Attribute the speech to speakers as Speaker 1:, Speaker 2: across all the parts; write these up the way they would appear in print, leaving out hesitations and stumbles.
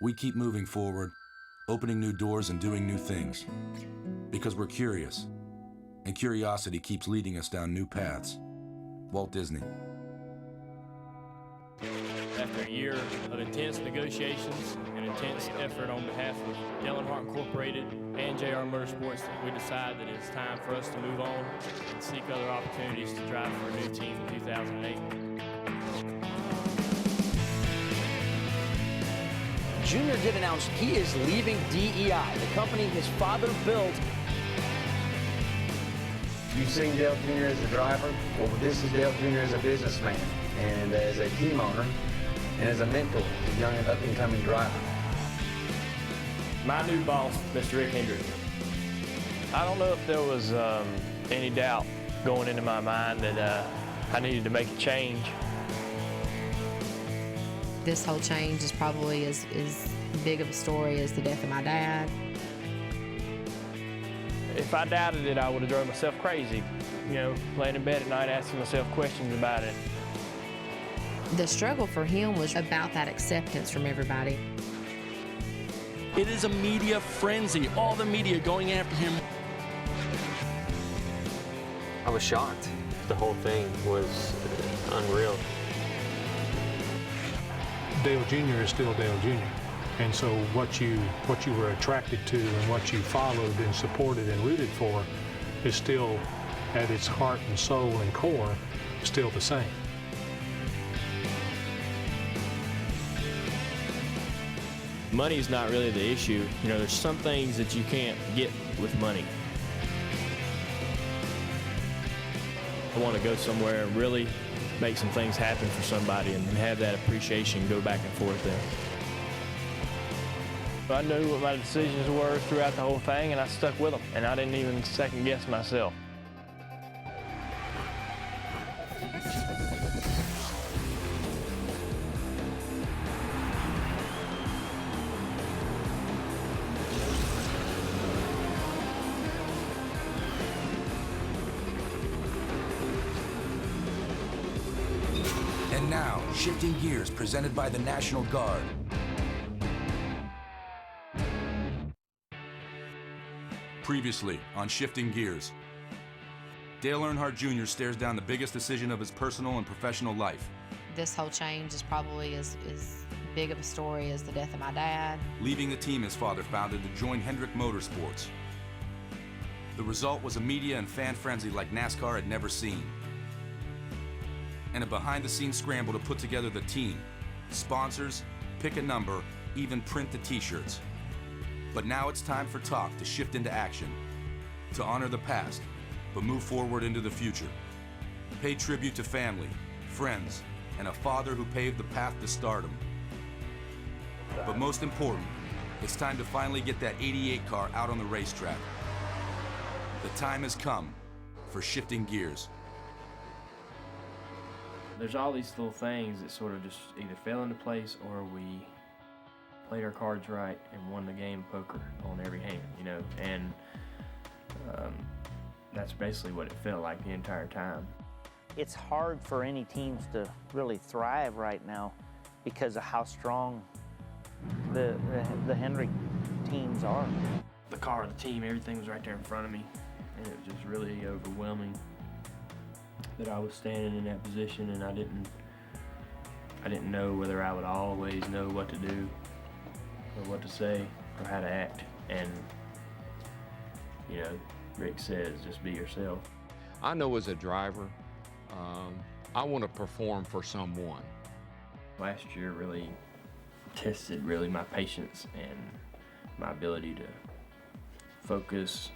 Speaker 1: We keep moving forward, opening new doors and doing new things. Because we're curious, and curiosity keeps leading us down new paths. Walt Disney.
Speaker 2: After a year of intense negotiations and intense effort on behalf of Dale Earnhardt Incorporated and JR Motorsports, we decided that it's time for us to move on and seek other opportunities to drive for a new team in 2008.
Speaker 3: Junior did announce he is leaving DEI, the company his father built.
Speaker 4: You've seen Dale Jr. as a driver. Well, this is Dale Jr. as a businessman and as a team owner and as a mentor to young and up-and-coming drivers.
Speaker 2: My new boss, Mr. Rick Hendrick. I don't know if there was any doubt going into my mind that I needed to make a change.
Speaker 5: This whole change is probably as big of a story as the death of my dad.
Speaker 2: If I doubted it, I would have drove myself crazy. You know, laying in bed at night asking myself questions about it.
Speaker 5: The struggle for him was about that acceptance from everybody.
Speaker 6: It is a media frenzy, all the media going after him.
Speaker 7: I was shocked. The whole thing was unreal.
Speaker 8: Dale Jr. is still Dale Jr. And so what you were attracted to and what you followed and supported and rooted for is still, at its heart and soul and core, still the same.
Speaker 2: Money is not really the issue. You know, there's some things that you can't get with money. I want to go somewhere and really make some things happen for somebody and have that appreciation go back and forth there. I knew what my decisions were throughout the whole thing, and I stuck with them, and I didn't even second guess myself.
Speaker 1: And now, shifting gears, presented by the National Guard. Previously on Shifting Gears, Dale Earnhardt Jr. stares down the biggest decision of his personal and professional life.
Speaker 5: This whole change is probably as big of a story as the death of my dad.
Speaker 1: Leaving the team his father founded to join Hendrick Motorsports. The result was a media and fan frenzy like NASCAR had never seen. And a behind-the-scenes scramble to put together the team, sponsors, pick a number, even print the t-shirts. But now it's time for talk to shift into action, to honor the past, but move forward into the future. Pay tribute to family, friends, and a father who paved the path to stardom. But most important, it's time to finally get that 88 car out on the racetrack. The time has come for Shifting Gears.
Speaker 2: There's all these little things that sort of just either fell into place or we played our cards right and won the game of poker on every hand, you know, and that's basically what it felt like the entire time.
Speaker 9: It's hard for any teams to really thrive right now because of how strong the Hendrick teams are.
Speaker 2: The car, the team, everything was right there in front of me, and it was just really overwhelming that I was standing in that position, and I didn't know whether I would always know what to do or what to say or how to act. And you know, Rick says, just be yourself.
Speaker 10: I know as a driver, I want to perform for someone.
Speaker 2: Last year really tested my patience and my ability to focus.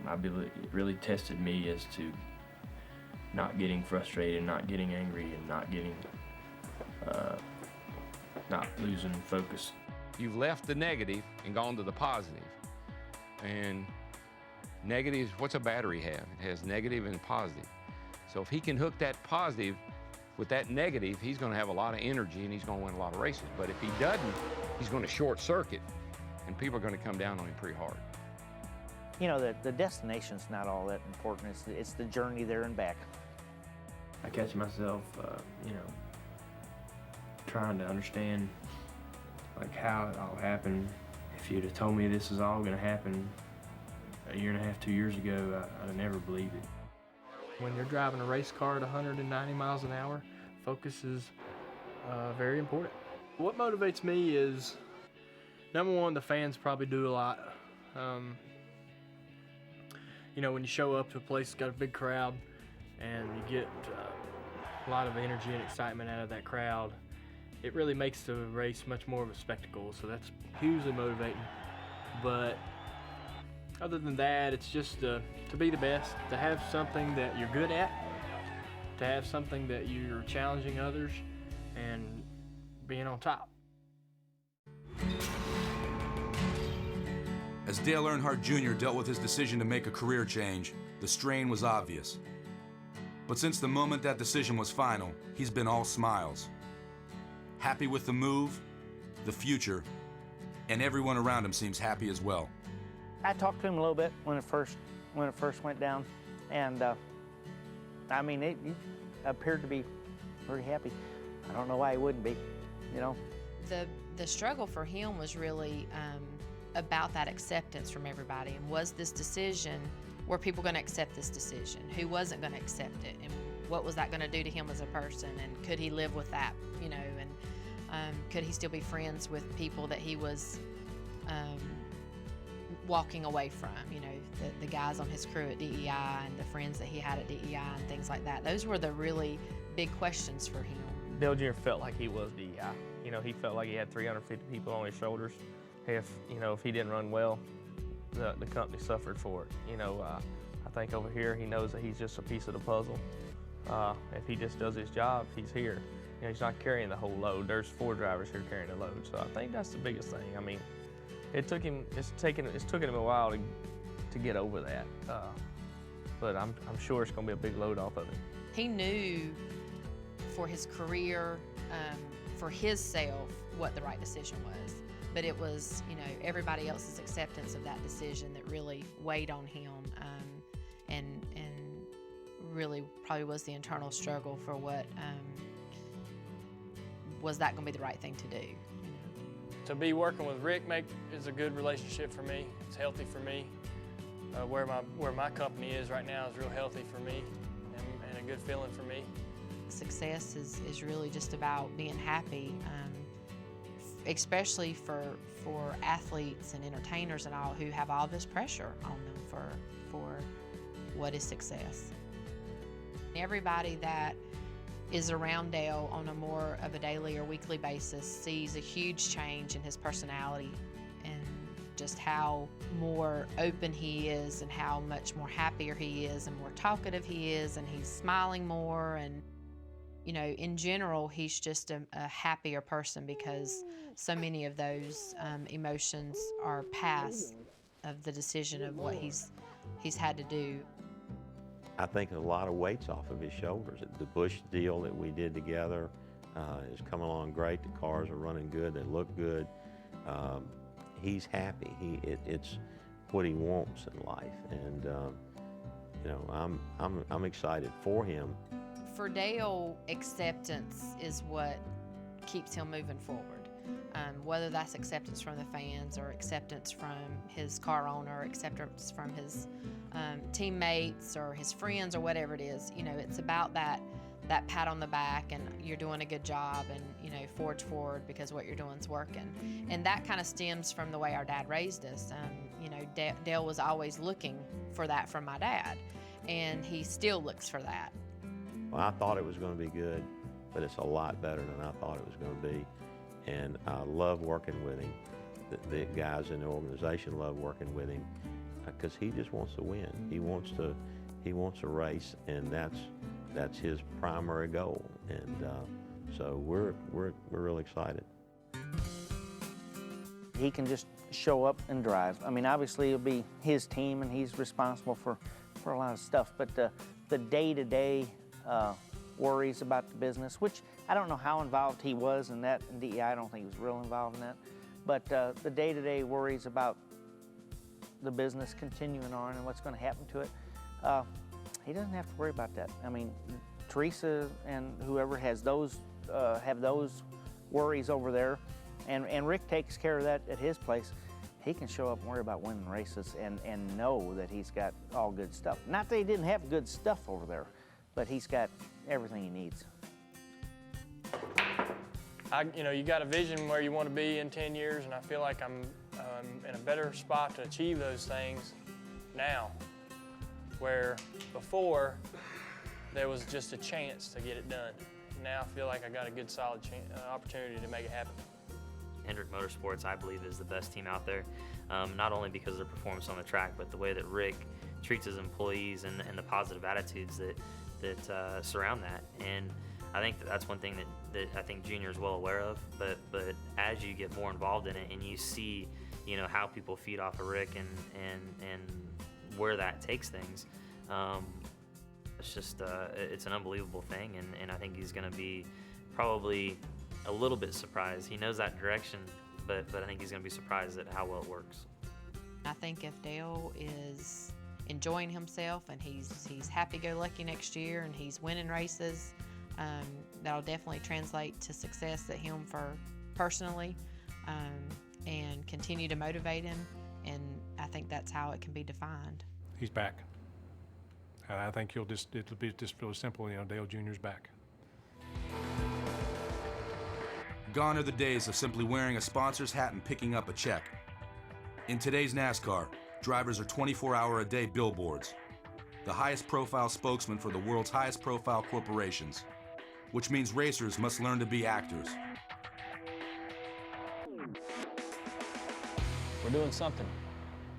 Speaker 2: My ability, it really tested me as to not getting frustrated, not getting angry, and not losing focus.
Speaker 10: You've left the negative and gone to the positive. And negative, what's a battery have? It has negative and positive. So if he can hook that positive with that negative, he's going to have a lot of energy and he's going to win a lot of races. But if he doesn't, he's going to short circuit and people are going to come down on him pretty hard.
Speaker 9: You know, the destination's not all that important. It's the journey there and back.
Speaker 2: I catch myself, you know, trying to understand like how it all happened. If you'd have told me this was all going to happen a year and a half, 2 years ago, I'd have never believed it.
Speaker 11: When you're driving a race car at 190 miles an hour, focus is very important. What motivates me is, number one, the fans probably do a lot. You know, when you show up to a place that's got a big crowd and you get a lot of energy and excitement out of that crowd, it really makes the race much more of a spectacle, so that's hugely motivating. But other than that, it's just to be the best, to have something that you're good at, to have something that you're challenging others, and being on top.
Speaker 1: As Dale Earnhardt Jr. dealt with his decision to make a career change, the strain was obvious. But since the moment that decision was final, he's been all smiles. Happy with the move, the future, and everyone around him seems happy as well.
Speaker 9: I talked to him a little bit when it first went down, and I mean, he appeared to be pretty happy. I don't know why he wouldn't be, you know.
Speaker 5: The struggle for him was really about that acceptance from everybody, and was this decision, were people going to accept this decision? Who wasn't going to accept it? And what was that going to do to him as a person? And could he live with that, you know? And could he still be friends with people that he was walking away from, you know, the guys on his crew at DEI and the friends that he had at DEI and things like that? Those were the really big questions for him.
Speaker 11: Dale Jr. felt like he was DEI. You know, he felt like he had 350 people on his shoulders. If he didn't run well, the company suffered for it. You know, I think over here he knows that he's just a piece of the puzzle. If he just does his job, he's here. You know, he's not carrying the whole load. There's 4 drivers here carrying the load. So I think that's the biggest thing. I mean, it's taken him a while to get over that. But I'm sure it's going to be a big load off of him.
Speaker 5: He knew for his career, for his self, what the right decision was. But it was, you know, everybody else's acceptance of that decision that really weighed on him, and really probably was the internal struggle for what was that going to be the right thing to do. You know?
Speaker 11: To be working with Rick is a good relationship for me. It's healthy for me. Where my company is right now is real healthy for me, and a good feeling for me.
Speaker 5: Success is really just about being happy. Especially for athletes and entertainers and all who have all this pressure on them for what is success. Everybody that is around Dale on a more of a daily or weekly basis sees a huge change in his personality and just how more open he is and how much more happier he is and more talkative he is, and he's smiling more, and you know, in general, he's just a happier person because so many of those emotions are past of the decision of what he's had to do.
Speaker 12: I think a lot of weight's off of his shoulders. The Busch deal that we did together has come along great. The cars are running good. They look good. He's happy. It's what he wants in life, and you know, I'm excited for him.
Speaker 5: For Dale, acceptance is what keeps him moving forward. Whether that's acceptance from the fans or acceptance from his car owner, or acceptance from his teammates or his friends or whatever it is, you know, it's about that pat on the back and you're doing a good job and, you know, forge forward because what you're doing is working. And that kind of stems from the way our dad raised us. You know, Dale was always looking for that from my dad, and he still looks for that.
Speaker 12: Well, I thought it was going to be good, but it's a lot better than I thought it was going to be. And I love working with him. The guys in the organization love working with him because he just wants to win. He wants to race, and that's his primary goal. And so we're really excited.
Speaker 9: He can just show up and drive. I mean, obviously it'll be his team, and he's responsible for a lot of stuff. But the day-to-day worries about the business, which I don't know how involved he was in that in DEI. I don't think he was real involved in that. But the day-to-day worries about the business continuing on and what's going to happen to it, he doesn't have to worry about that. I mean, Teresa and whoever has those have those worries over there, And Rick takes care of that at his place. He can show up and worry about winning races and know that he's got all good stuff. Not that he didn't have good stuff over there, but he's got everything he needs.
Speaker 13: You got a vision where you want to be in 10 years, and I feel like I'm in a better spot to achieve those things now, where before there was just a chance to get it done. Now I feel like I got a good, solid opportunity to make it happen.
Speaker 14: Hendrick Motorsports, I believe, is the best team out there, not only because of their performance on the track, but the way that Rick treats his employees and the positive attitudes that surround that. And I think that's one thing that I think Junior is well aware of. But as you get more involved in it and you see, how people feed off of Rick and where that takes things, it's just it's an unbelievable thing. And I think he's going to be probably a little bit surprised. He knows that direction, but I think he's going to be surprised at how well it works.
Speaker 5: I think if Dale is enjoying himself and he's happy-go-lucky next year and he's winning races, that'll definitely translate to success at him personally, and continue to motivate him. And I think that's how it can be defined.
Speaker 8: He's back. I think it'll be just really simple. Dale Jr.'s back.
Speaker 1: Gone are the days of simply wearing a sponsor's hat and picking up a check. In today's NASCAR, drivers are 24-hour-a-day billboards, the highest profile spokesman for the world's highest profile corporations, which means racers must learn to be actors.
Speaker 13: We're doing something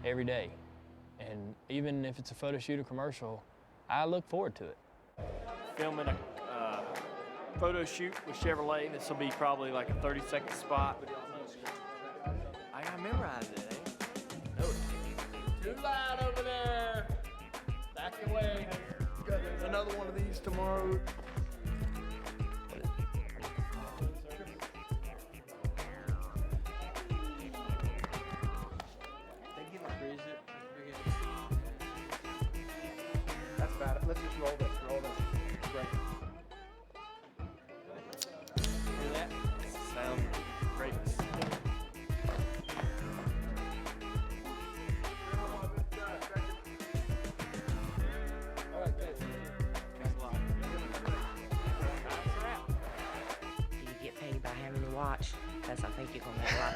Speaker 13: every day, and even if it's a photo shoot or commercial, I look forward to it. Filming a photo shoot with Chevrolet. This will be probably like a 30-second spot. I gotta memorize it, eh? Too loud over there. Back away. Got another one of these tomorrow.
Speaker 4: That's about it. Let's just roll this. Roll this. Great.
Speaker 13: Hear that? Sound great.
Speaker 15: You get paid by having to watch, because I think you're going to make a lot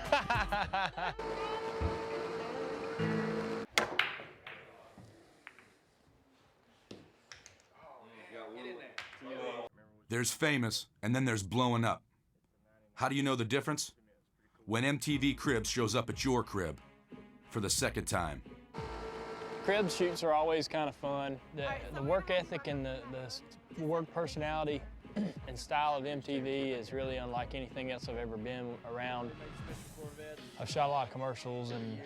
Speaker 15: of
Speaker 1: There's famous, and then there's blowing up. How do you know the difference? When MTV Cribs shows up at your crib for the second time.
Speaker 13: Crib shoots are always kind of fun. The work ethic and the work personality and style of MTV is really unlike anything else I've ever been around. I've shot a lot of commercials and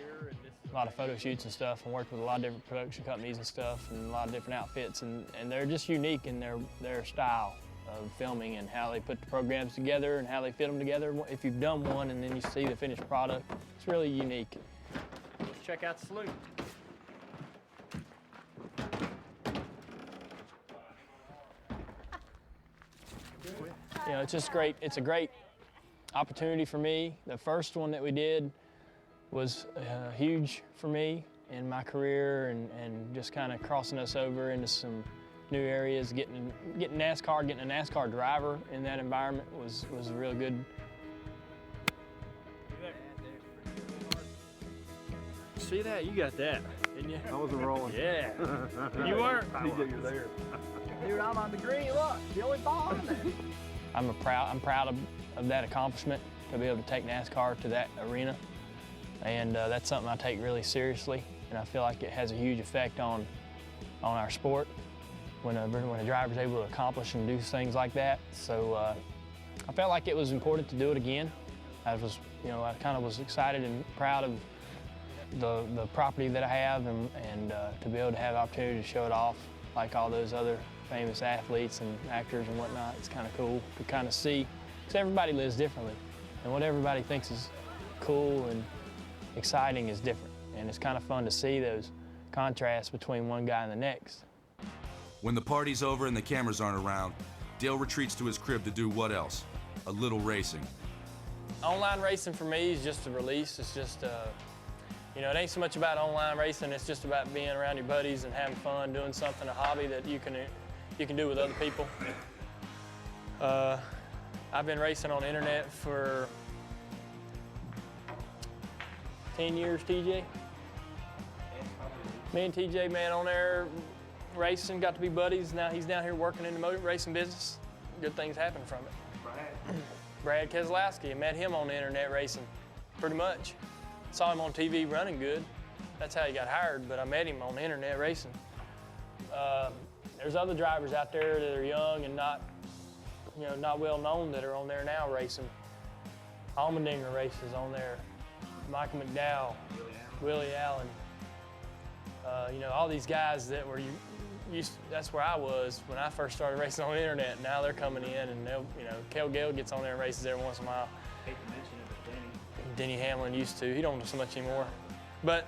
Speaker 13: a lot of photo shoots and stuff, and worked with a lot of different production companies and stuff, and a lot of different outfits, and they're just unique in their style of filming and how they put the programs together and how they fit them together. If you've done one and then you see the finished product, it's really unique. Let's check out the salute. It's just great. It's a great opportunity for me. The first one that we did was huge for me in my career, and just kind of crossing us over into some new areas, getting a NASCAR driver in that environment was real good. See that? You got that, didn't you?
Speaker 4: I wasn't rolling.
Speaker 13: Yeah. You weren't?
Speaker 4: You're there.
Speaker 13: Dude, I'm on the green. Look, the only ball in there. I'm proud of that accomplishment, to be able to take NASCAR to that arena, and that's something I take really seriously, and I feel like it has a huge effect on our sport when a driver's able to accomplish and do things like that. So I felt like it was important to do it again. I kind of was excited and proud of the property that I have, and to be able to have the opportunity to show it off like all those other famous athletes and actors and whatnot. It's kind of cool to kind of see, because everybody lives differently, and what everybody thinks is cool and exciting is different, and it's kind of fun to see those contrasts between one guy and the next.
Speaker 1: When the party's over and the cameras aren't around, Dale retreats to his crib to do what else? A little racing.
Speaker 13: Online racing for me is just a release. It's just, you know, it ain't so much about online racing. It's just about being around your buddies and having fun, doing something, a hobby that you can do with other people. I've been racing on the internet for 10 years, TJ. Me and TJ, man, on there racing, got to be buddies. Now he's down here working in the motor racing business. Good things happen from it. Brad Keselowski, I met him on the internet racing, pretty much. Saw him on TV running good. That's how he got hired, but I met him on the internet racing. There's other drivers out there that are young and not well known that are on there now racing. Allmendinger races on there. Michael McDowell, Willie Allen. You know, all these guys that were that's where I was when I first started racing on the internet. Now they're coming in, and they'll, you know, Cale Gale gets on there and races every once in a while.
Speaker 2: Hate to mention it, but
Speaker 13: Denny Hamlin used to. He don't do so much anymore. But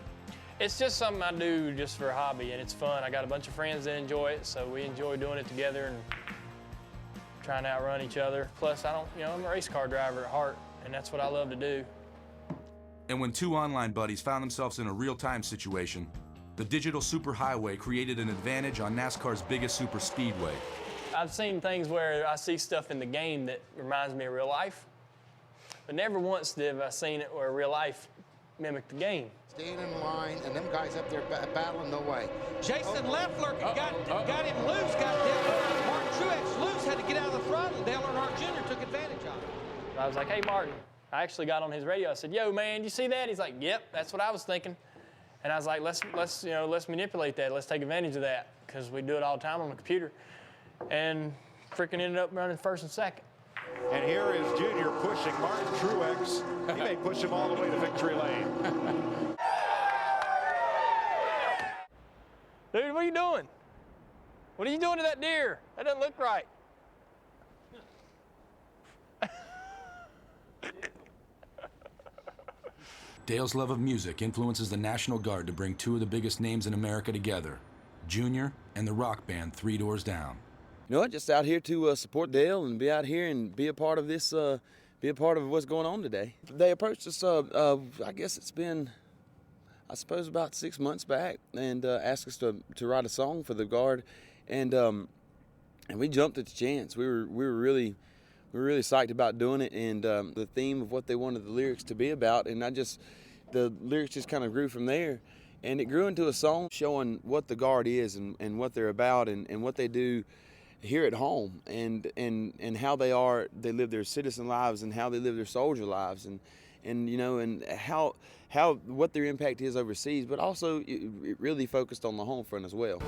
Speaker 13: it's just something I do just for a hobby, and it's fun. I got a bunch of friends that enjoy it, so we enjoy doing it together and trying to outrun each other. Plus, I'm a race car driver at heart, and that's what I love to do.
Speaker 1: And when two online buddies found themselves in a real-time situation, the digital superhighway created an advantage on NASCAR's biggest super speedway.
Speaker 13: I've seen things where I see stuff in the game that reminds me of real life, but never once have I seen it where real life mimicked the game.
Speaker 16: Staying in line, and them guys up there battling no way.
Speaker 17: Jason Leffler got him loose, got Dale Earnhardt. Martin Truex loose, had to get out of the throttle. Dale Earnhardt Jr. took advantage of it.
Speaker 13: I was like, hey, Martin. I actually got on his radio. I said, yo, man, you see that? He's like, yep, that's what I was thinking. And I was like, let's manipulate that. Let's take advantage of that, because we do it all the time on the computer. And freaking ended up running first and second.
Speaker 18: And here is Junior pushing Martin Truex. He may push him all the way to victory lane.
Speaker 13: Dude, what are you doing? What are you doing to that deer? That doesn't look right.
Speaker 1: Dale's love of music influences the National Guard to bring two of the biggest names in America together, Junior and the rock band Three Doors Down.
Speaker 19: You know what, just out here to support Dale and be out here and be a part of this, be a part of what's going on today. They approached us, I guess it's been, I suppose, about 6 months back, and asked us to write a song for the Guard, and we jumped at the chance. We were really psyched about doing it, and the theme of what they wanted the lyrics to be about, and the lyrics just kind of grew from there, and it grew into a song showing what the Guard is and what they're about and what they do here at home, and how they live their citizen lives and how they live their soldier lives, and you know, and how what their impact is overseas, but also it really focused on the home front as well.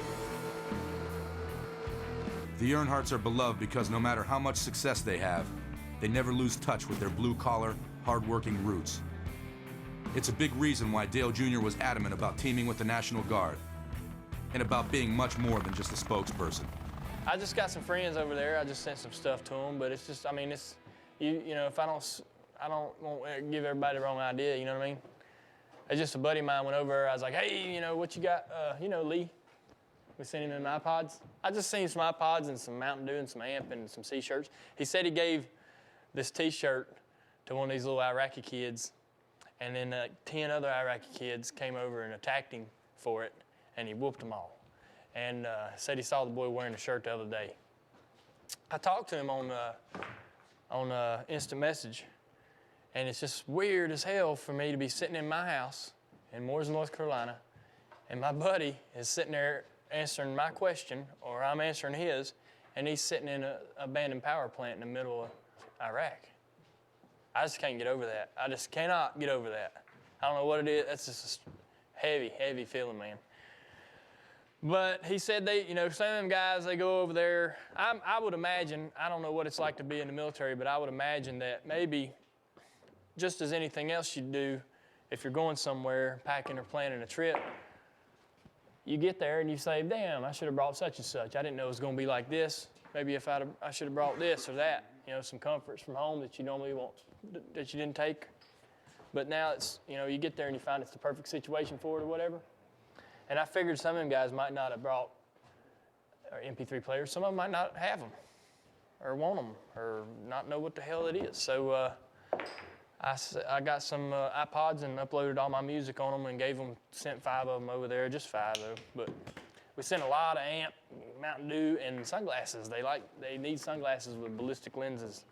Speaker 1: The Earnhardts are beloved because no matter how much success they have, they never lose touch with their blue-collar, hard-working roots. It's a big reason why Dale Jr. was adamant about teaming with the National Guard and about being much more than just a spokesperson.
Speaker 13: I just got some friends over there. I just sent some stuff to them, but it's just, I mean, it's, you know, if I don't want to give everybody the wrong idea, you know what I mean? It's just a buddy of mine went over there. I was like, hey, you know, what you got? You know, Lee. We sent him in iPods. I just seen some iPods and some Mountain Dew and some Amp and some C-shirts. He said he gave this T-shirt to one of these little Iraqi kids, and then 10 other Iraqi kids came over and attacked him for it, and he whooped them all. And said he saw the boy wearing the shirt the other day. I talked to him on instant message, and it's just weird as hell for me to be sitting in my house in Mooresville, North Carolina, and my buddy is sitting there answering my question, or I'm answering his, and he's sitting in an abandoned power plant in the middle of Iraq. I just can't get over that. I just cannot get over that. I don't know what it is. That's just a heavy, heavy feeling, man. But he said they, you know, some of them guys, they go over there. I would imagine, I don't know what it's like to be in the military, but I would imagine that maybe just as anything else you do, if you're going somewhere, packing or planning a trip, you get there and you say, damn, I should have brought such and such. I didn't know it was going to be like this. Maybe if I should have brought this or that, you know, some comforts from home that you normally want, that you didn't take. But now it's, you know, you get there and you find it's the perfect situation for it or whatever. And I figured some of them guys might not have brought MP3 players. Some of them might not have them or want them or not know what the hell it is. So I got some iPods and uploaded all my music on them and sent 5 of them over there, just 5 though. But we sent a lot of AMP, Mountain Dew, and sunglasses. They need sunglasses with ballistic lenses.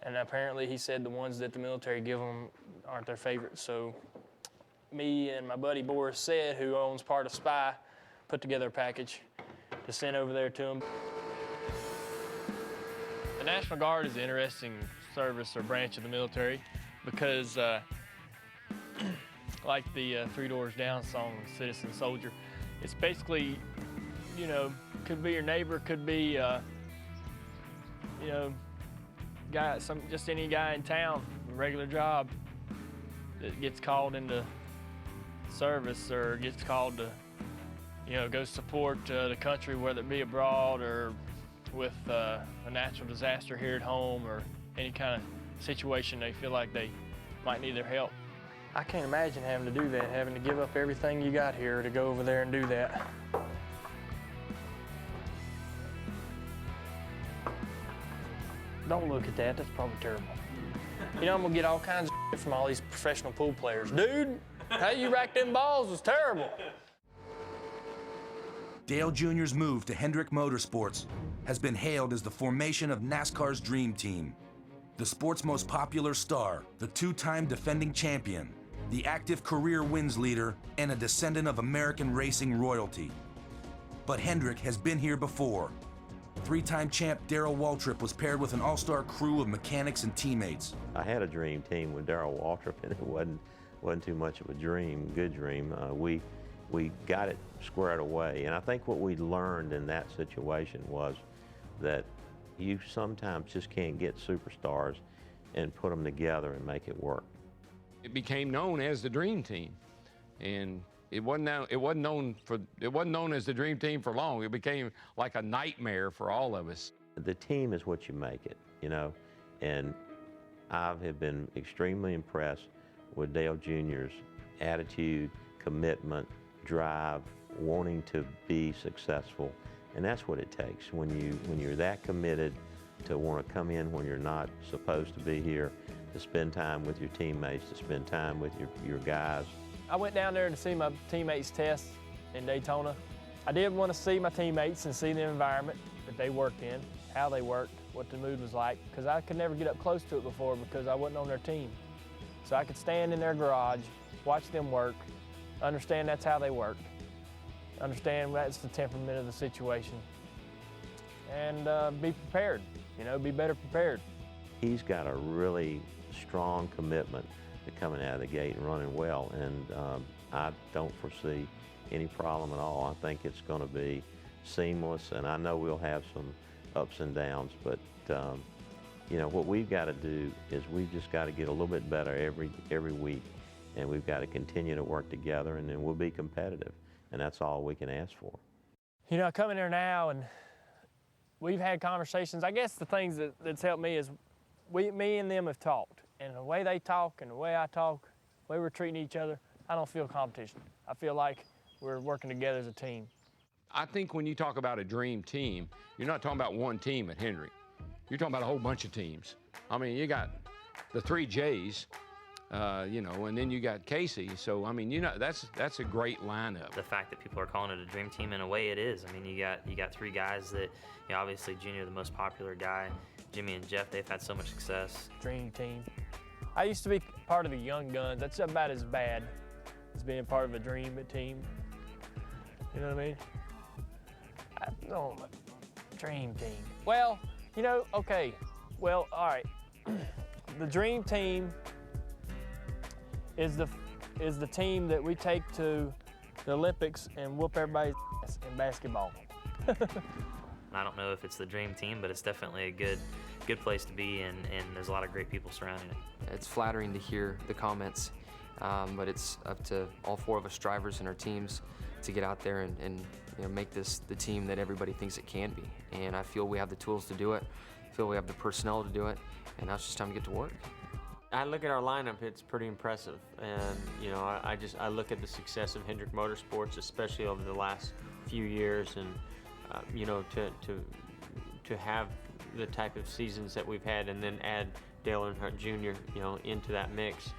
Speaker 13: And apparently he said the ones that the military give them aren't their favorite. So me and my buddy Boris Said, who owns part of Spy, put together a package to send over there to them. The National Guard is an interesting service or branch of the military because like the Three Doors Down song, Citizen Soldier, it's basically, you know, could be your neighbor, could be, you know, just any guy in town, a regular job that gets called into service or gets called to, you know, go support the country, whether it be abroad or with a natural disaster here at home or any kind of situation they feel like they might need their help. I can't imagine having to do that, having to give up everything you got here to go over there and do that. Don't look at that, that's probably terrible. You know, I'm gonna get all kinds of shit from all these professional pool players. Dude, how you racked them balls was terrible.
Speaker 1: Dale Jr.'s move to Hendrick Motorsports has been hailed as the formation of NASCAR's dream team. The sport's most popular star, the 2-time defending champion, the active career wins leader, and a descendant of American racing royalty. But Hendrick has been here before. 3-time champ Darrell Waltrip was paired with an all-star crew of mechanics and teammates.
Speaker 12: I had a dream team with Darrell Waltrip, and it wasn't too much of a dream, good dream. We got it squared away, and I think what we learned in that situation was that you sometimes just can't get superstars and put them together and make it work.
Speaker 10: It became known as the Dream Team, and it wasn't known as the Dream Team for long. It became like a nightmare for all of us.
Speaker 12: The team is what you make it, you know, and I have been extremely impressed with Dale Jr.'s attitude, commitment, drive, wanting to be successful, and that's what it takes when you're that committed to want to come in when you're not supposed to be here, to spend time with your teammates, to spend time with your guys.
Speaker 13: I went down there to see my teammates test in Daytona. I did want to see my teammates and see the environment that they worked in, how they worked, what the mood was like, because I could never get up close to it before because I wasn't on their team. So I could stand in their garage, watch them work, understand that's how they worked, understand that's the temperament of the situation, and be prepared, you know, be better prepared.
Speaker 12: He's got a really strong commitment to coming out of the gate and running well, and I don't foresee any problem at all. I think it's going to be seamless, and I know we'll have some ups and downs, but you know, what we've got to do is we've just got to get a little bit better every week, and we've got to continue to work together, and then we'll be competitive, and that's all we can ask for.
Speaker 13: You know, I come in there now, and we've had conversations. I guess the things that's helped me is me and them have talked, and the way they talk and the way I talk, the way we're treating each other, I don't feel competition. I feel like we're working together as a team.
Speaker 10: I think when you talk about a dream team, you're not talking about one team at Hendrick. You're talking about a whole bunch of teams. I mean, you got the 3 J's, you know, and then you got Casey. So, I mean, you know, that's a great lineup.
Speaker 14: The fact that people are calling it a dream team, in a way it is. I mean, you got 3 guys that, you know, obviously Junior, the most popular guy, Jimmy and Jeff, they've had so much success.
Speaker 13: Dream team. I used to be part of the Young Guns. That's about as bad as being part of a dream team. You know what I mean? No, dream team. Well, you know, okay. Well, all right. The dream team is the team that we take to the Olympics and whoop everybody's ass in basketball.
Speaker 14: I don't know if it's the dream team, but it's definitely a good place to be, and there's a lot of great people surrounding it.
Speaker 20: It's flattering to hear the comments, but it's up to all 4 of us drivers and our teams to get out there and you know, make this the team that everybody thinks it can be. And I feel we have the tools to do it. I feel we have the personnel to do it, and now it's just time to get to work.
Speaker 7: I look at our lineup, it's pretty impressive. And you know, I look at the success of Hendrick Motorsports, especially over the last few years, and you know, to have the type of seasons that we've had, and then add Dale Earnhardt Jr., you know, into that mix,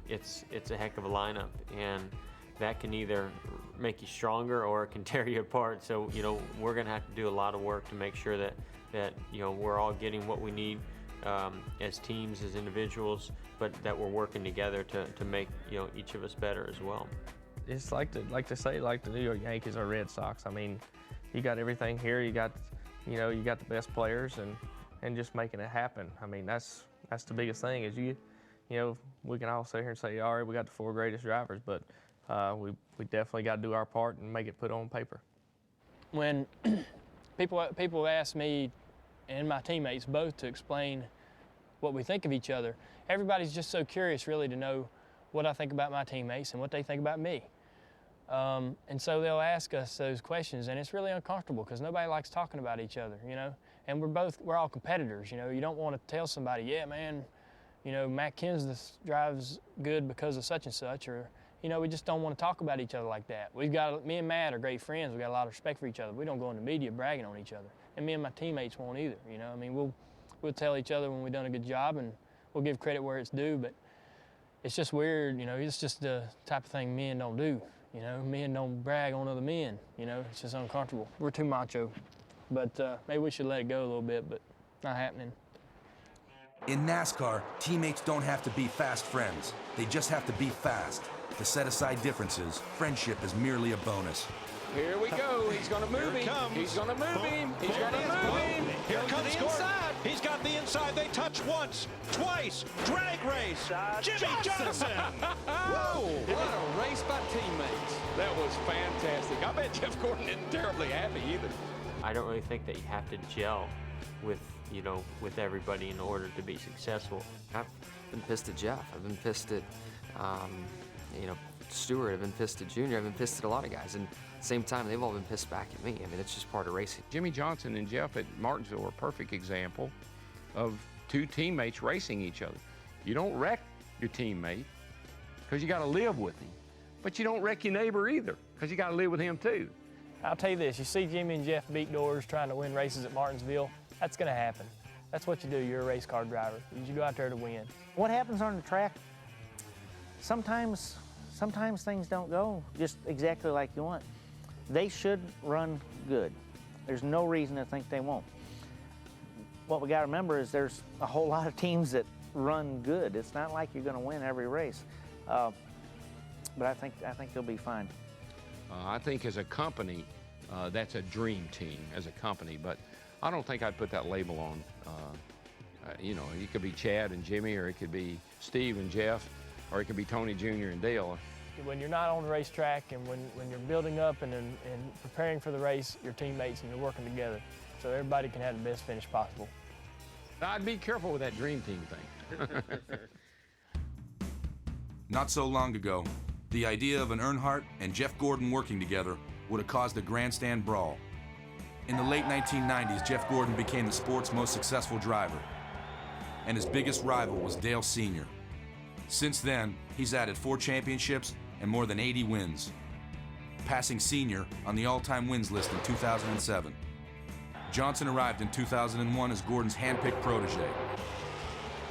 Speaker 7: it's a heck of a lineup, and that can either make you stronger or it can tear you apart. So, you know, we're going to have to do a lot of work to make sure that you know, we're all getting what we need as teams, as individuals, but that we're working together to make, you know, each of us better as well.
Speaker 11: It's like the New York Yankees or Red Sox. I mean, you got everything here. You got the best players, and just making it happen. I mean, that's the biggest thing. Is you know, we can all sit here and say, all right, we got the 4 greatest drivers, but we definitely got to do our part and make it put on paper.
Speaker 13: When people ask me and my teammates both to explain what we think of each other, everybody's just so curious really to know what I think about my teammates and what they think about me. And so they'll ask us those questions, and it's really uncomfortable because nobody likes talking about each other, you know. And we're all competitors, you know. You don't want to tell somebody, yeah, man, you know, Matt Kenseth drives good because of such and such, or, you know, we just don't want to talk about each other like that. Me and Matt are great friends. We got a lot of respect for each other. We don't go in the media bragging on each other. And me and my teammates won't either, you know. I mean, we'll tell each other when we've done a good job, and we'll give credit where it's due, but it's just weird, you know. It's just the type of thing men don't do, you know. Men don't brag on other men, you know. It's just uncomfortable. We're too macho, but maybe we should let it go a little bit, but not happening.
Speaker 1: In NASCAR, teammates don't have to be fast friends. They just have to be fast. To set aside differences, friendship is merely a bonus.
Speaker 6: Here we go. He's going to move him. He's going to move him. He's going to move him.
Speaker 18: Here comes Gordon. He's got the inside. They touch once, twice. Drag race. Jimmy Johnson.
Speaker 6: Whoa! What a race by teammates. That was fantastic. I bet Jeff Gordon isn't terribly happy either.
Speaker 7: I don't really think that you have to gel with, you know, with everybody in order to be successful.
Speaker 20: I've been pissed at Jeff. I've been pissed at, you know, Stewart. I've been pissed at Junior. I've been pissed at a lot of guys. And at the same time, they've all been pissed back at me. I mean, it's just part of racing.
Speaker 10: Jimmy Johnson and Jeff at Martinsville are a perfect example of 2 teammates racing each other. You don't wreck your teammate because you got to live with him, but you don't wreck your neighbor either because you got to live with him too.
Speaker 13: I'll tell you this, you see Jimmy and Jeff beat doors trying to win races at Martinsville, that's going to happen. That's what you do. You're a race car driver. You go out there to win.
Speaker 9: What happens on the track, sometimes things don't go just exactly like you want. They should run good. There's no reason to think they won't. What we got to remember is there's a whole lot of teams that run good. It's not like you're going to win every race, but I think they'll be fine.
Speaker 10: I think as a company, that's a dream team as a company, but I don't think I'd put that label on. You know, it could be Chad and Jimmy, or it could be Steve and Jeff, or it could be Tony Jr. and Dale.
Speaker 13: When you're not on the racetrack and when you're building up and preparing for the race, your teammates and you're working together so everybody can have the best finish possible.
Speaker 10: I'd be careful with that dream team thing.
Speaker 1: Not so long ago, the idea of an Earnhardt and Jeff Gordon working together would have caused a grandstand brawl. In the late 1990s, Jeff Gordon became the sport's most successful driver, and his biggest rival was Dale Sr. Since then, he's added 4 championships and more than 80 wins, passing Sr. on the all-time wins list in 2007. Johnson arrived in 2001 as Gordon's handpicked protege,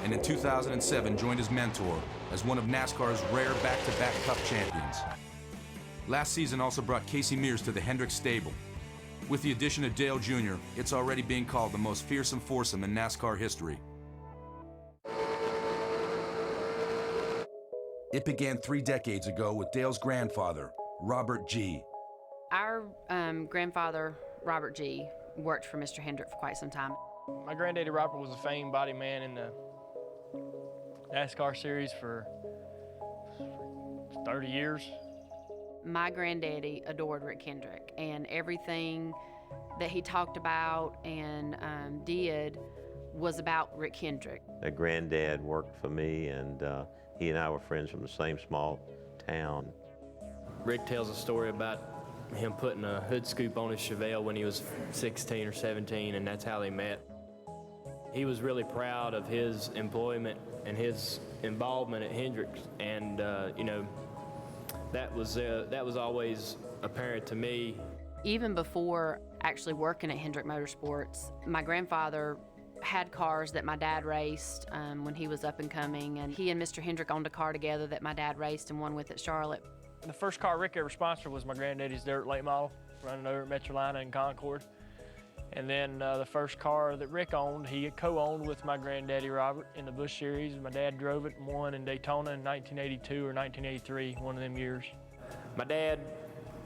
Speaker 1: and in 2007 joined his mentor as one of NASCAR's rare back-to-back Cup champions. Last season also brought Casey Mears to the Hendrick stable. With the addition of Dale Jr., it's already being called the most fearsome foursome in NASCAR history. It began 3 decades ago with Dale's grandfather, Robert G.
Speaker 21: Our grandfather, Robert G., worked for Mr. Hendrick for quite some time.
Speaker 13: My granddaddy Robert was a famed body man in the NASCAR series for 30 years.
Speaker 21: My granddaddy adored Rick Hendrick, and everything that he talked about and did was about Rick Hendrick.
Speaker 12: My granddad worked for me, and he and I were friends from the same small town.
Speaker 2: Rick tells a story about him putting a hood scoop on his Chevelle when he was 16 or 17, and that's how they met. He was really proud of his employment and his involvement at Hendricks, and you know, that was always apparent to me.
Speaker 21: Even before actually working at Hendrick Motorsports, my grandfather had cars that my dad raced when he was up and coming, and he and Mr. Hendrick owned a car together that my dad raced and won with at Charlotte.
Speaker 13: The first car Rick ever sponsored was my granddaddy's dirt late model, running over at Metrolina in Concord. And then the first car that Rick owned, he co-owned with my granddaddy Robert in the Busch Series. My dad drove it and won in Daytona in 1982 or 1983, one of them years.
Speaker 2: My dad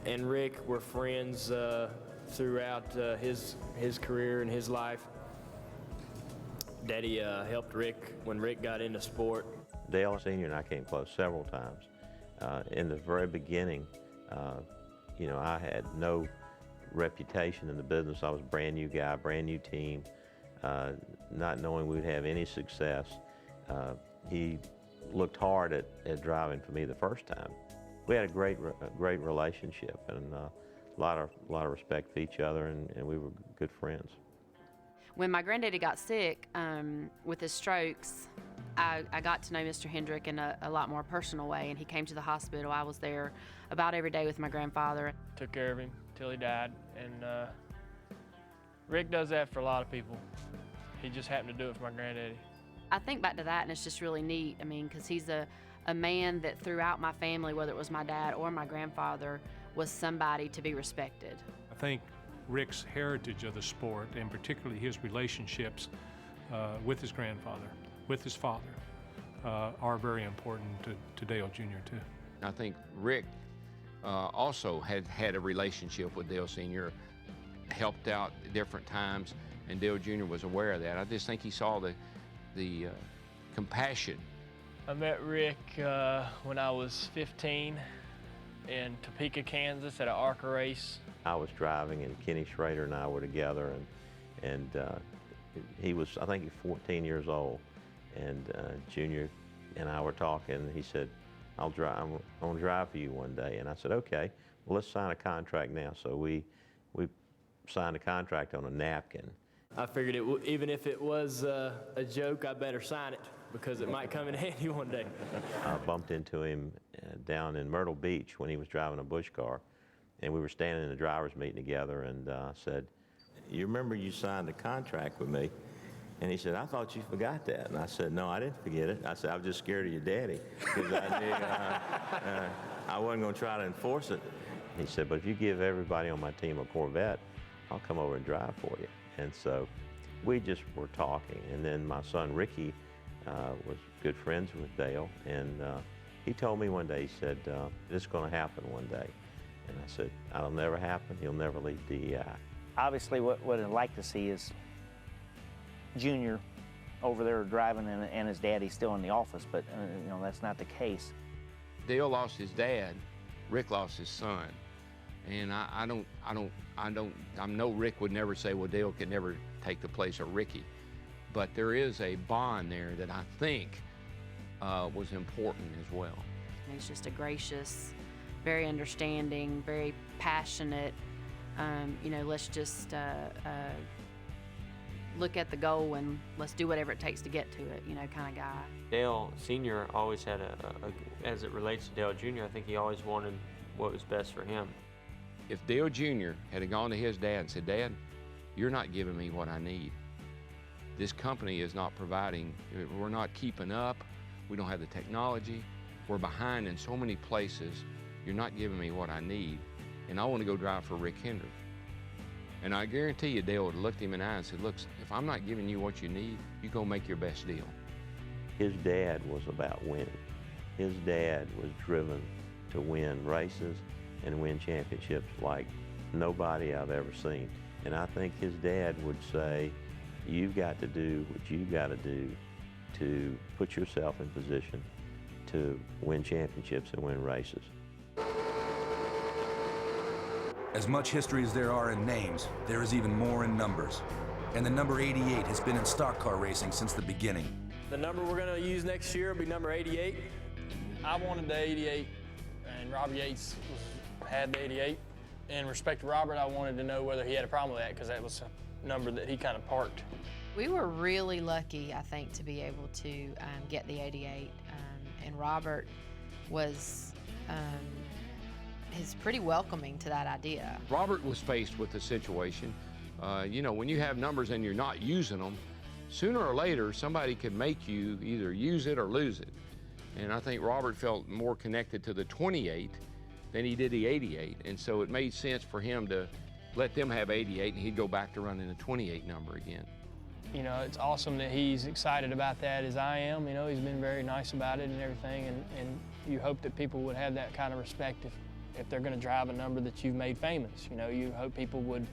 Speaker 2: and Rick were friends throughout his career and his life. Daddy helped Rick when Rick got into sport.
Speaker 12: Dale Sr. and I came close several times. In the very beginning, you know, I had no reputation in the business. I was a brand new guy, brand new team, not knowing we'd have any success. He looked hard at driving for me the first time. We had a great relationship and a lot of respect for each other, and we were good friends.
Speaker 21: When my granddaddy got sick with his strokes, I got to know Mr. Hendrick in a lot more personal way, and he came to the hospital. I was there about every day with my grandfather.
Speaker 13: Took care of him till he died, and Rick does that for a lot of people. He just happened to do it for my granddaddy.
Speaker 21: I think back to that, and it's just really neat. I mean, because he's a man that throughout my family, whether it was my dad or my grandfather, was somebody to be respected.
Speaker 8: I think Rick's heritage of the sport, and particularly his relationships with his grandfather, with his father, are very important to Dale Jr. too.
Speaker 10: I think Rick also had a relationship with Dale Sr., helped out at different times, and Dale Jr. was aware of that. I just think he saw the compassion.
Speaker 13: I met Rick when I was 15 in Topeka, Kansas at an ARCA race.
Speaker 12: I was driving, and Kenny Schrader and I were together, and he was, I think, 14 years old, and Junior and I were talking, and he said, I'm gonna drive for you one day. And I said, okay, well, let's sign a contract now. So we signed a contract on a napkin.
Speaker 2: I figured even if it was a joke, I better sign it because it might come in handy one day.
Speaker 12: I bumped into him down in Myrtle Beach when he was driving a Busch car, and we were standing in the driver's meeting together, and said, you remember you signed a contract with me? And he said, I thought you forgot that. And I said, no, I didn't forget it. I said, I was just scared of your daddy because I knew I wasn't going to try to enforce it. He said, but if you give everybody on my team a Corvette, I'll come over and drive for you. And so we just were talking. And then my son Ricky was good friends with Dale. And he told me one day, he said, this is going to happen one day. And I said, that'll never happen. He'll never leave DEI.
Speaker 9: Obviously, what I'd like to see is Junior over there driving and his daddy still in the office, but you know, that's not the case.
Speaker 10: Dale lost his dad, Rick lost his son, and I know Rick would never say, well, Dale could never take the place of Ricky, but there is a bond there that I think was important as well.
Speaker 21: He's just a gracious, very understanding, very passionate, you know, let's just look at the goal and let's do whatever it takes to get to it, you know, kind of guy.
Speaker 7: Dale Sr. always had as it relates to Dale Jr., I think he always wanted what was best for him.
Speaker 10: If Dale Jr. had gone to his dad and said, Dad, you're not giving me what I need. This company is not providing, we're not keeping up, we don't have the technology, we're behind in so many places, you're not giving me what I need, and I want to go drive for Rick Hendrick. And I guarantee you Dale would have looked him in the eye and said, look, if I'm not giving you what you need, you go make your best deal.
Speaker 12: His dad was about winning. His dad was driven to win races and win championships like nobody I've ever seen. And I think his dad would say, you've got to do what you've got to do to put yourself in position to win championships and win races.
Speaker 1: As much history as there are in names, there is even more in numbers. And the number 88 has been in stock car racing since the beginning.
Speaker 13: The number we're going to use next year will be number 88. I wanted the 88, and Robert Yates had the 88. In respect to Robert, I wanted to know whether he had a problem with that because that was a number that he kind of parked.
Speaker 5: We were really lucky, I think, to be able to get the 88. And Robert was is pretty welcoming to that idea.
Speaker 10: Robert was faced with the situation. You know, when you have numbers and you're not using them, sooner or later, somebody could make you either use it or lose it. And I think Robert felt more connected to the 28 than he did the 88. And so it made sense for him to let them have 88 and he'd go back to running the 28 number again.
Speaker 13: You know, it's awesome that he's excited about that as I am. You know, he's been very nice about it and everything. And you hope that people would have that kind of respect if they're going to drive a number that you've made famous. You know, you hope people would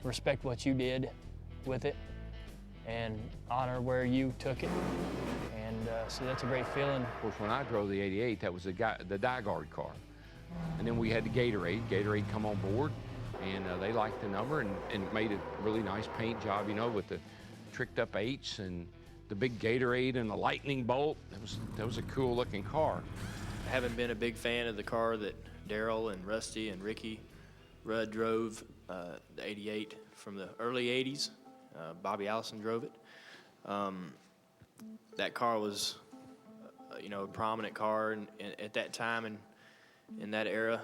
Speaker 13: respect what you did with it and honor where you took it. And so that's a great feeling.
Speaker 10: Of course, when I drove the 88, that was the DieGuard car. And then we had the Gatorade. Gatorade come on board, and they liked the number and made a really nice paint job, you know, with the tricked up H and the big Gatorade and the lightning bolt. That was a cool looking car.
Speaker 2: I haven't been a big fan of the car that Darrell and Rusty and Ricky Rudd drove, the 88 from the early 80s. Bobby Allison drove it. That car was, you know, a prominent car at that time and in that era.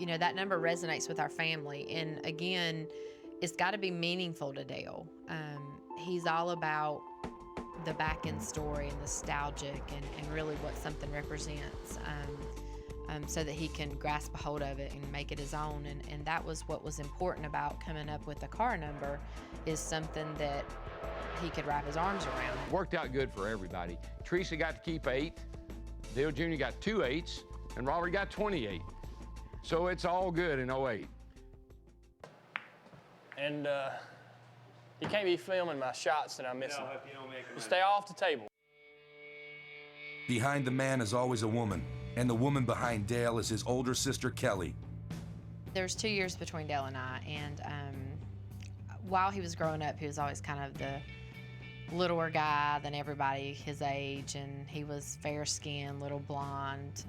Speaker 5: You know, that number resonates with our family. And again, it's got to be meaningful to Dale. He's all about the back end story and nostalgic and really what something represents, so that he can grasp a hold of it and make it his own. And that was what was important about coming up with the car number, is something that he could wrap his arms around.
Speaker 10: Worked out good for everybody. Teresa got to keep 8, Dale Jr. got 2 8s, and Robert got 28. So it's all good in 08.
Speaker 13: And you can't be filming my shots that I'm missing.
Speaker 7: No, if you don't make them.
Speaker 13: Stay off the table.
Speaker 1: Behind the man is always a woman, and the woman behind Dale is his older sister, Kelly.
Speaker 5: There's 2 years between Dale and I, and while he was growing up, he was always kind of the littler guy than everybody his age, and he was fair-skinned, little blonde,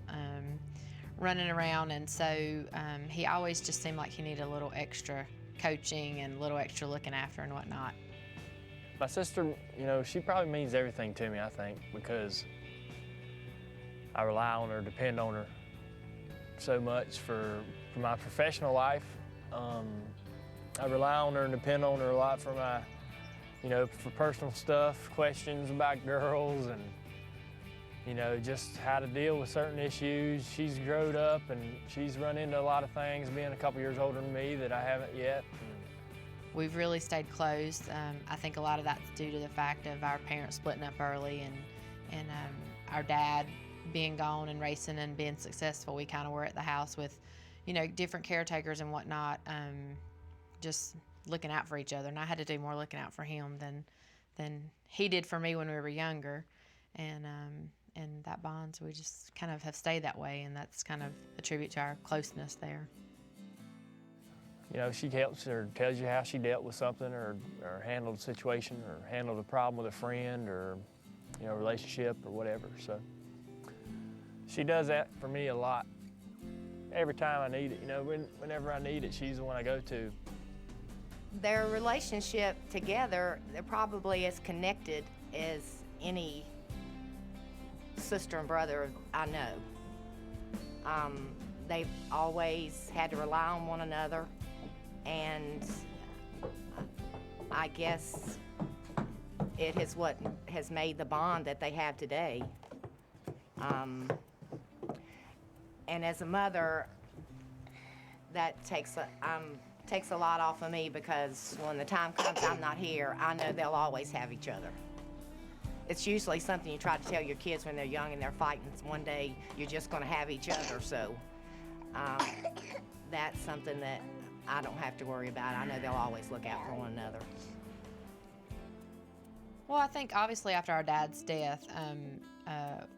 Speaker 5: running around, and so he always just seemed like he needed a little extra coaching and a little extra looking after and whatnot.
Speaker 13: My sister, you know, she probably means everything to me, I think, because I rely on her, depend on her so much for my professional life. I rely on her and depend on her a lot for my, you know, for personal stuff, questions about girls and, you know, just how to deal with certain issues. She's grown up and she's run into a lot of things being a couple years older than me that I haven't yet.
Speaker 5: We've really stayed close. I think a lot of that's due to the fact of our parents splitting up early and our dad being gone and racing and being successful. We kind of were at the house with, you know, different caretakers and whatnot, just looking out for each other. And I had to do more looking out for him than he did for me when we were younger. And that bond, so we just kind of have stayed that way, and that's kind of a tribute to our closeness there.
Speaker 13: You know, she helps or tells you how she dealt with something or handled a situation or handled a problem with a friend or, you know, relationship or whatever. So she does that for me a lot. Every time I need it, you know, whenever I need it, she's the one I go to.
Speaker 3: Their relationship together, they're probably as connected as any sister and brother I know. They've always had to rely on one another, and I guess it is what has made the bond that they have today. And as a mother, that takes a lot off of me, because when the time comes I'm not here, I know they'll always have each other. It's usually something you try to tell your kids when they're young and they're fighting. One day you're just going to have each other, so that's something that I don't have to worry about. I know they'll always look out for one another.
Speaker 5: Well, I think obviously after our dad's death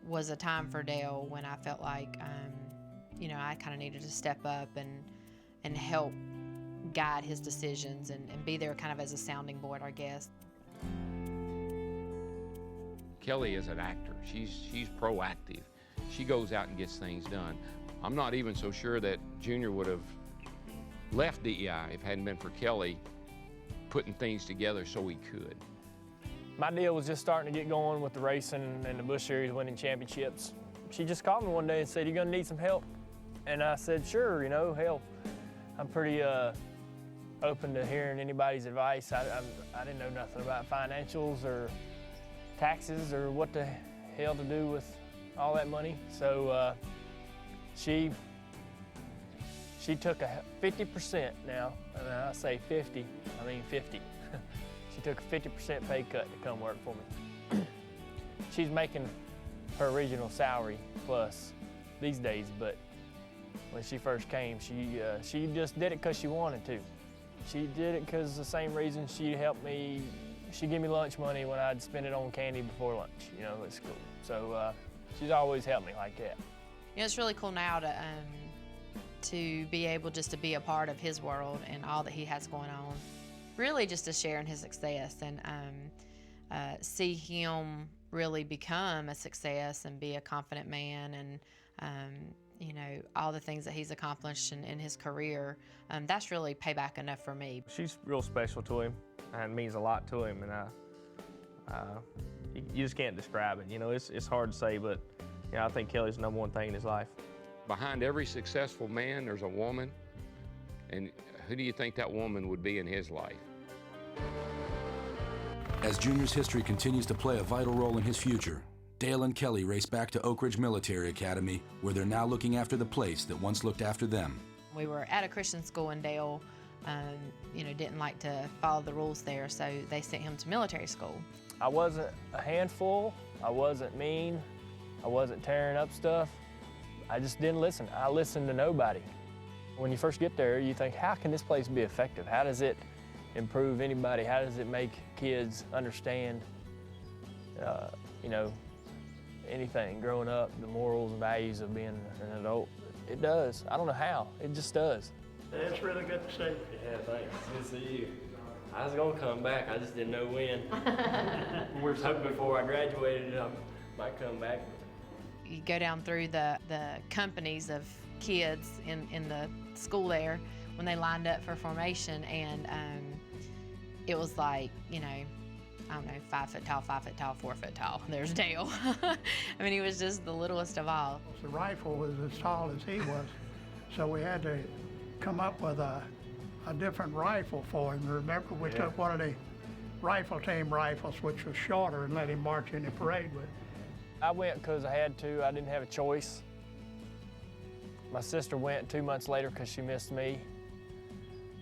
Speaker 5: was a time for Dale when I felt like, you know, I kind of needed to step up and help guide his decisions and be there kind of as a sounding board, I guess.
Speaker 10: Kelly is an actor. She's proactive. She goes out and gets things done. I'm not even so sure that Junior would have left DEI if it hadn't been for Kelly putting things together so he could.
Speaker 13: My deal was just starting to get going with the racing and the Busch Series winning championships. She just called me one day and said, "You gonna need some help?" And I said, "Sure, you know, hell, I'm pretty open to hearing anybody's advice. I didn't know nothing about financials or taxes or what the hell to do with all that money. So she took a 50% now, and I say 50, I mean 50. She took a 50% pay cut to come work for me. She's making her original salary plus these days, but when she first came, she just did it because she wanted to. She did it because the same reason she helped me. She gave me lunch money when I'd spend it on candy before lunch, you know, at school. So she's always helped me like that.
Speaker 5: You know, it's really cool now to be able just to be a part of his world and all that he has going on. Really just to share in his success and see him really become a success and be a confident man and you know, all the things that he's accomplished in his career. That's really payback enough for me.
Speaker 11: She's real special to him and means a lot to him, and you just can't describe it. You know, it's hard to say, but you know, I think Kelly's the #1 thing in his life.
Speaker 10: Behind every successful man, there's a woman, and who do you think that woman would be in his life?
Speaker 1: As Junior's history continues to play a vital role in his future, Dale and Kelly race back to Oak Ridge Military Academy, where they're now looking after the place that once looked after them.
Speaker 5: We were at a Christian school and Dale, you know, didn't like to follow the rules there, so they sent him to military school.
Speaker 13: I wasn't a handful, I wasn't mean, I wasn't tearing up stuff. I just didn't listen. I listened to nobody. When you first get there, you think, how can this place be effective? How does it improve anybody? How does it make kids understand, you know, anything growing up, the morals and values of being an adult? It does. I don't know how. It just does.
Speaker 15: It's really good to see you.
Speaker 2: Yeah, thanks. Good to see you. I was gonna come back. I just didn't know when. We were hoping before I graduated I might come back.
Speaker 5: You go down through the companies of kids in the school there when they lined up for formation, and it was like, you know, I don't know, 5 foot tall, 5 foot tall, 4 foot tall. There's Dale. I mean, he was just the littlest of all.
Speaker 15: The rifle was as tall as he was, so we had to come up with a different rifle for him. Remember, we took one of the rifle team rifles, which was shorter, and let him march in the parade with.
Speaker 13: I went because I had to. I didn't have a choice. My sister went 2 months later because she missed me,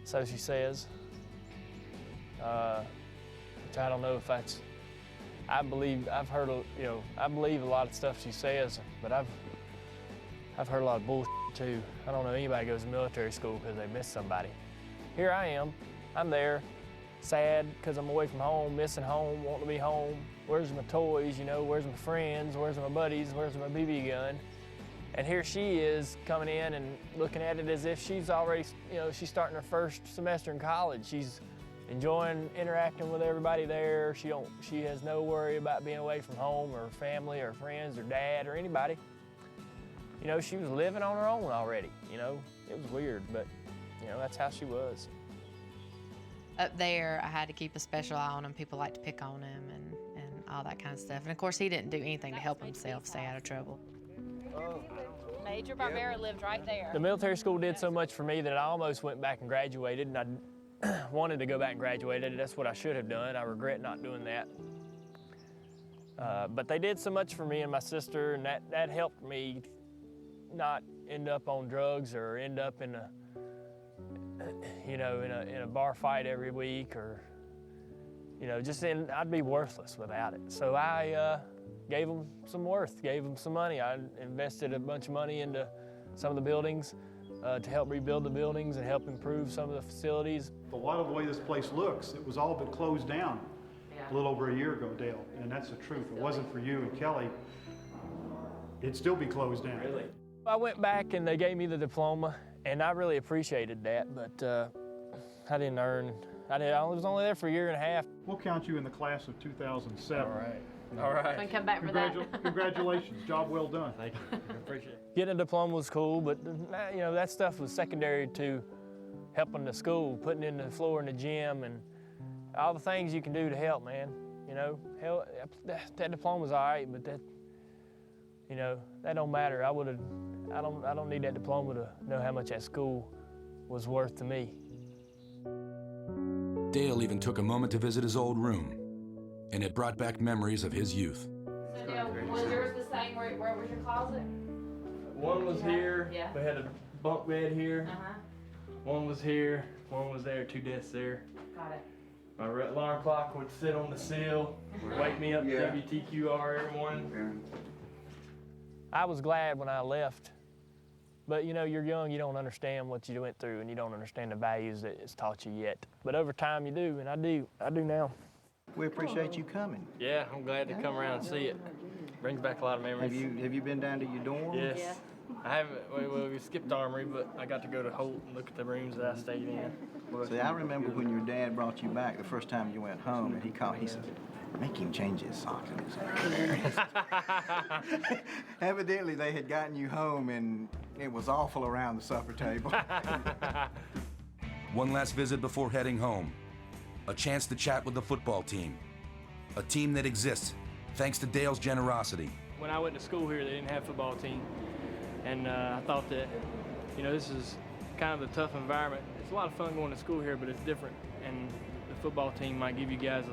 Speaker 13: so she says. Which I don't know if that's, I believe a lot of stuff she says, but I've heard a lot of bullshit too. I don't know anybody goes to military school because they miss somebody. Here I am, I'm there, sad because I'm away from home, missing home, wanting to be home. Where's my toys, you know, where's my friends, where's my buddies, where's my BB gun? And here she is coming in and looking at it as if she's already, you know, she's starting her first semester in college. She's enjoying interacting with everybody there. She has no worry about being away from home or family or friends or dad or anybody. You know, she was living on her own already, you know. It was weird, but, you know, that's how she was.
Speaker 5: Up there, I had to keep a special eye on him. People like to pick on him and all that kind of stuff. And of course, he didn't do anything to help himself stay out of trouble.
Speaker 21: Major Barbera lived right there.
Speaker 13: The military school did so much for me that I almost went back and graduated, and I wanted to go back and graduate. That's what I should have done. I regret not doing that. But they did so much for me and my sister, and that helped me not end up on drugs or end up in a, you know, in a bar fight every week, or, you know, I'd be worthless without it. So I gave them some worth, gave them some money. I invested a bunch of money into some of the buildings to help rebuild the buildings and help improve some of the facilities.
Speaker 22: A lot of the way this place looks, it was all but closed down a little over a year ago, Dale, and that's the truth. If it wasn't for you and Kelly, it'd still be closed down.
Speaker 13: Really? I went back and they gave me the diploma, and I really appreciated that, but I didn't earn, I was only there for a year and a half.
Speaker 22: We'll count you in the class of 2007.
Speaker 13: All right. All right.
Speaker 21: Can come back for that.
Speaker 22: Congratulations, job well done.
Speaker 13: Thank you, I appreciate it. Getting a diploma was cool, but you know, that stuff was secondary to helping the school, putting in the floor in the gym, and all the things you can do to help, man. You know, hell, that diploma's all right, but that, you know, that don't matter. I don't need that diploma to know how much that school was worth to me.
Speaker 1: Dale even took a moment to visit his old room, and it brought back memories of his youth.
Speaker 21: So Dale, was yours the same where was your closet?
Speaker 11: One was here.
Speaker 21: Yeah.
Speaker 11: We had a bunk bed here.
Speaker 21: Uh-huh.
Speaker 11: One was here. One was there. 2 desks there.
Speaker 21: Got it.
Speaker 11: My alarm clock would sit on the sill, wake me up WTQR every morning. I was glad when I left, but you know, you're young, you don't understand what you went through, and you don't understand the values that it's taught you yet. But over time you do, and I do now.
Speaker 4: We appreciate you coming.
Speaker 11: Yeah, I'm glad to come around and see it. Brings back a lot of memories.
Speaker 4: Have you been down to your dorm?
Speaker 11: Yes.
Speaker 21: Yeah.
Speaker 11: I haven't, well, we skipped Armory, but I got to go to Holt and look at the rooms that I stayed in.
Speaker 4: See, I remember when your dad brought you back the first time you went home, and he said, make him change his socks in his underwear. Evidently, they had gotten you home, and it was awful around the supper table.
Speaker 1: One last visit before heading home. A chance to chat with the football team. A team that exists thanks to Dale's generosity.
Speaker 11: When I went to school here, they didn't have a football team. And I thought that, you know, this is kind of a tough environment. It's a lot of fun going to school here, but it's different. And the football team might give you guys,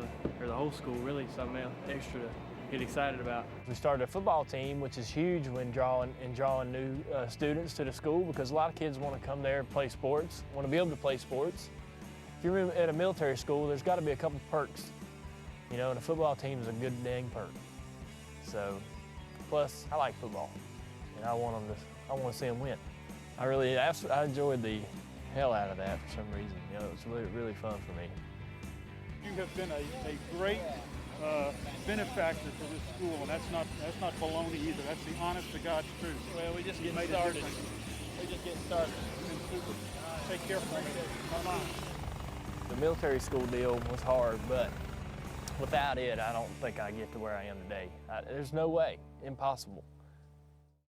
Speaker 11: or the whole school, really something else extra to get excited about. We started a football team, which is huge when drawing new students to the school, because a lot of kids want to come there and play sports, want to be able to play sports. If you're at a military school, there's got to be a couple perks, you know, and a football team is a good dang perk. So, plus, I like football, and I want to see them win. I enjoyed the hell out of that for some reason. You know, it was really, really fun for me.
Speaker 16: You have been a great benefactor to this school, and that's not baloney either. That's the honest to God's truth.
Speaker 11: Well, we just get started. We just get started.
Speaker 16: Take care for me. Bye-bye.
Speaker 11: The military school deal was hard, but without it, I don't think I get to where I am today. There's no way, impossible.